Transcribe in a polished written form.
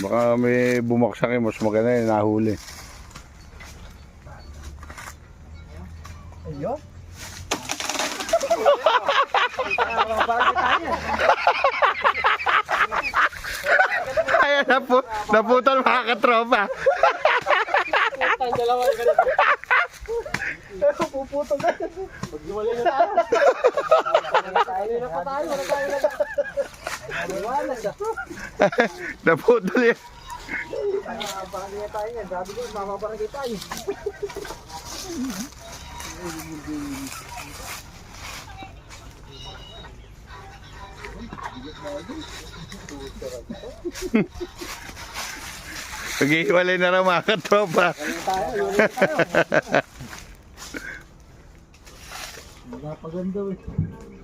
Baka may bumaksak mas maganda yung nahuli. Ayun. Ayan, naputol mga katropa. Ang dalawa yung ganito. Puputol na. Magdiwalay na tayo. Wala tayo. Wala siya. Naputol yan. Barangay tayo nga. Sabi ko, mamabarangay tayo. Pag-iwalay na lang mga katropa. Wala pa ganda eh.